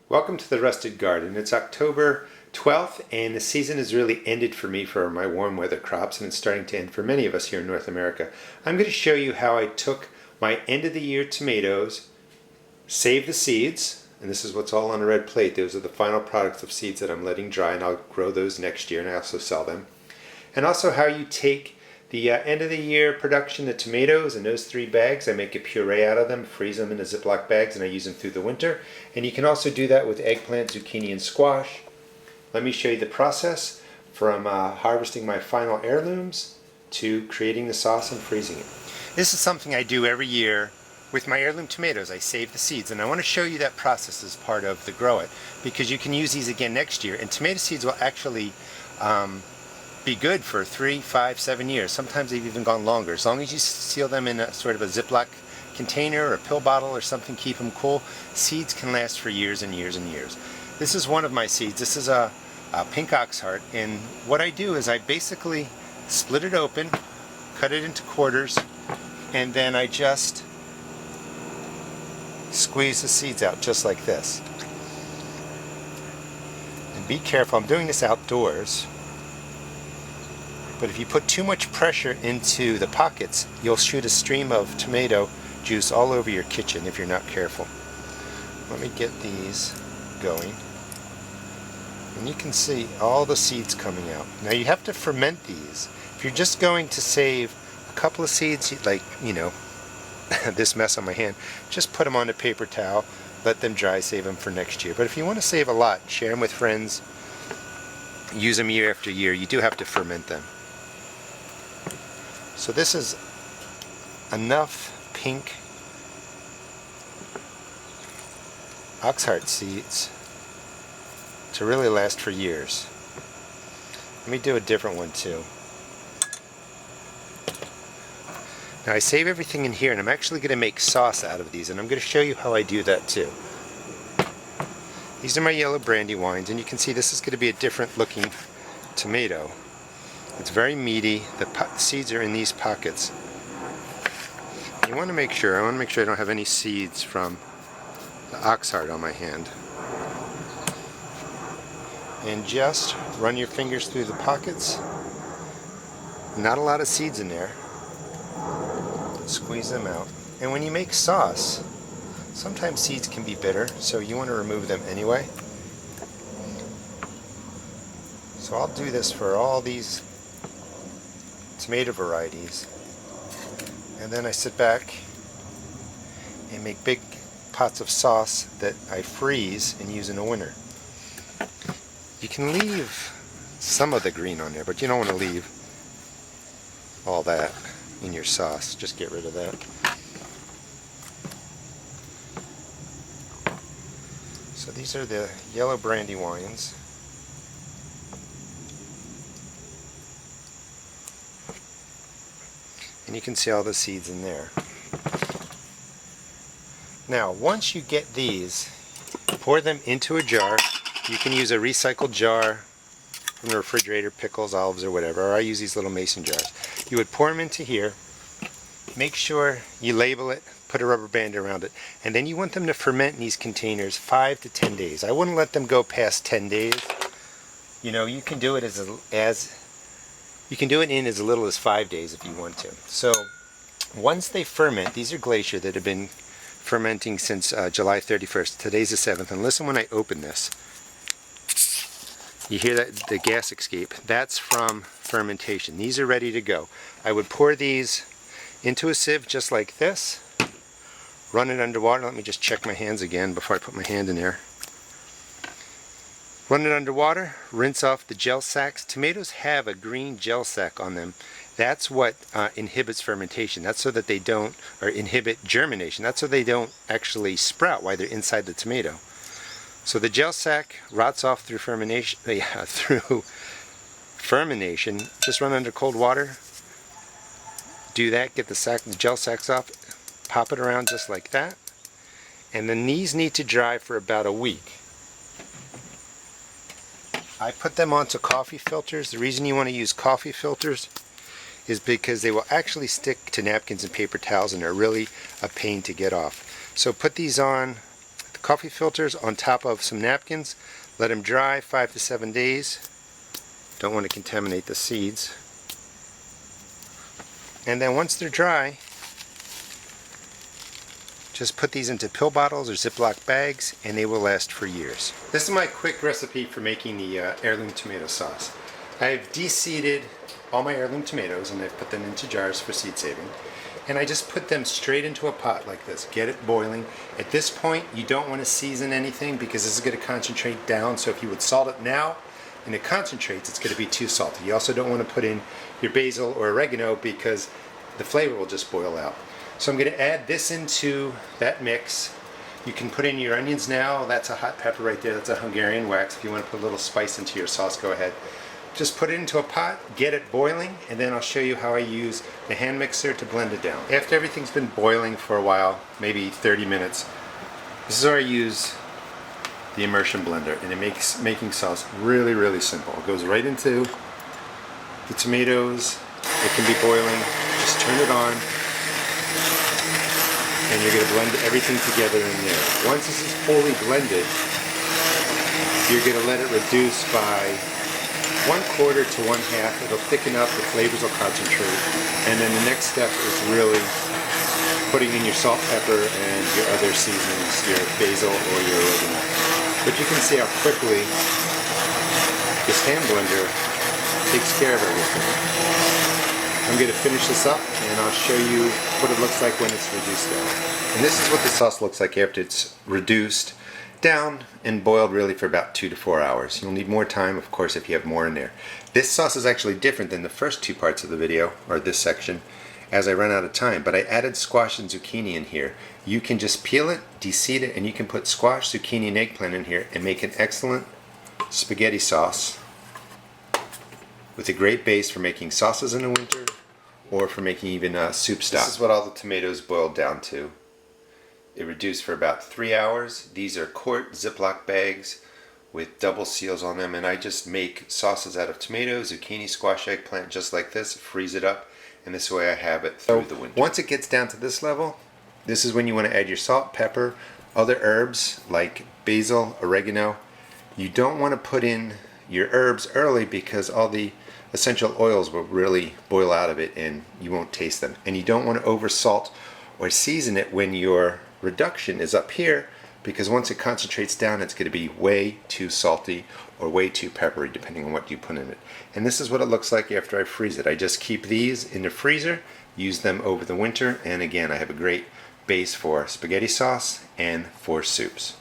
Welcome to the Rusted Garden. It's October 12th and the season has really ended for me for my warm weather crops, and it's starting to end for many of us here in North America. I'm going to show you how I took my end of the year tomatoes, saved the seeds, and this is what's all on a red plate. Those are the final products of seeds that I'm letting dry, and I'll grow those next year and I also sell them. And also how you take the end of the year production, the tomatoes, and those 3 bags, I make a puree out of them, freeze them in the Ziploc bags, and I use them through the winter. And you can also do that with eggplant, zucchini, and squash. Let me show you the process from harvesting my final heirlooms to creating the sauce and freezing it. This is something I do every year with my heirloom tomatoes. I save the seeds, and I want to show you that process as part of the grow it, because you can use these again next year, and tomato seeds will actually be good for 3, 5, 7 years. Sometimes they've even gone longer. As long as you seal them in a sort of a Ziploc container or a pill bottle or something, keep them cool, seeds can last for years and years and years. This is one of my seeds. This is a pink oxheart, and what I do is I basically split it open, cut it into quarters, and then I just squeeze the seeds out just like this. And be careful, I'm doing this outdoors, but if you put too much pressure into the pockets, you'll shoot a stream of tomato juice all over your kitchen if you're not careful. Let me get these going. And you can see all the seeds coming out. Now you have to ferment these. If you're just going to save a couple of seeds, like, you know, this mess on my hand, just put them on a paper towel, let them dry, save them for next year. But if you want to save a lot, share them with friends, use them year after year, you do have to ferment them. So this is enough pink oxheart seeds to really last for years. Let me do a different one too. Now I save everything in here, and I'm actually going to make sauce out of these, and I'm going to show you how I do that too. These are my yellow brandy wines, and you can see this is going to be a different looking tomato. It's very meaty. The seeds are in these pockets. I want to make sure I don't have any seeds from the oxheart on my hand. And just run your fingers through the pockets. Not a lot of seeds in there. Squeeze them out. And when you make sauce, sometimes seeds can be bitter, so you want to remove them anyway. So I'll do this for all these tomato varieties, and then I sit back and make big pots of sauce that I freeze and use in the winter. You can leave some of the green on there, but you don't want to leave all that in your sauce. Just get rid of that. So these are the yellow brandy wines. And you can see all the seeds in there. Now, once you get these, pour them into a jar. You can use a recycled jar from the refrigerator, pickles, olives, or whatever, or I use these little mason jars. You would pour them into here. Make sure you label it, put a rubber band around it, and then you want them to ferment in these containers 5 to 10 days. I wouldn't let them go past 10 days. You know, you can do it you can do it in as little as 5 days if you want to. So once they ferment, these are glacier that have been fermenting since July 31st. Today's the 7th, and listen when I open this. You hear that, the gas escape? That's from fermentation. These are ready to go. I would pour these into a sieve just like this, run it under water. Let me just check my hands again before I put my hand in there. Run it under water, rinse off the gel sacks. Tomatoes have a green gel sac on them. That's what inhibits fermentation. That's so that they don't, or inhibit germination. That's so they don't actually sprout while they're inside the tomato. So the gel sac rots off through fermentation. Just run under cold water. Do that. Get the gel sacs off. Pop it around just like that. And then these need to dry for about a week. I put them onto coffee filters. The reason you want to use coffee filters is because they will actually stick to napkins and paper towels, and they're really a pain to get off. So put these on coffee filters on top of some napkins. Let them dry 5 to 7 days. Don't want to contaminate the seeds. And then once they're dry, just put these into pill bottles or Ziploc bags and they will last for years. This is my quick recipe for making the heirloom tomato sauce. I've de-seeded all my heirloom tomatoes and I've put them into jars for seed saving. And I just put them straight into a pot like this. Get it boiling. At this point, you don't want to season anything because this is going to concentrate down. So if you would salt it now and it concentrates, it's going to be too salty. You also don't want to put in your basil or oregano because the flavor will just boil out. So I'm going to add this into that mix. You can put in your onions now. That's a hot pepper right there. That's a Hungarian wax. If you want to put a little spice into your sauce, go ahead. Just put it into a pot, get it boiling, and then I'll show you how I use the hand mixer to blend it down. After everything's been boiling for a while, maybe 30 minutes, this is where I use the immersion blender, and it makes making sauce really, really simple. It goes right into the tomatoes. It can be boiling. Just turn it on, and you're going to blend everything together in there. Once this is fully blended, you're going to let it reduce by 1/4 to 1/2. It'll thicken up, the flavors will concentrate, and then the next step is really putting in your salt, pepper, and your other seasonings, your basil or your oregano. But you can see how quickly this hand blender takes care of everything. I'm going to finish this up and I'll show you what it looks like when it's reduced down. And this is what the sauce looks like after it's reduced down and boiled really for about 2 to 4 hours. You'll need more time, of course, if you have more in there. This sauce is actually different than the first 2 parts of the video, or this section, as I run out of time. But I added squash and zucchini in here. You can just peel it, de-seed it, and you can put squash, zucchini, and eggplant in here and make an excellent spaghetti sauce with a great base for making sauces in the winter or for making even soup stock. This is what all the tomatoes boiled down to. It reduced for about 3 hours. These are quart Ziploc bags with double seals on them, and I just make sauces out of tomatoes, zucchini, squash, eggplant, just like this, freeze it up, and this way I have it through the winter. Once it gets down to this level, this is when you want to add your salt, pepper, other herbs like basil, oregano. You don't want to put in your herbs early because all the essential oils will really boil out of it and you won't taste them. And you don't want to over salt or season it when your reduction is up here, because once it concentrates down it's going to be way too salty or way too peppery depending on what you put in it. And this is what it looks like after I freeze it. I just keep these in the freezer, use them over the winter, and again I have a great base for spaghetti sauce and for soups.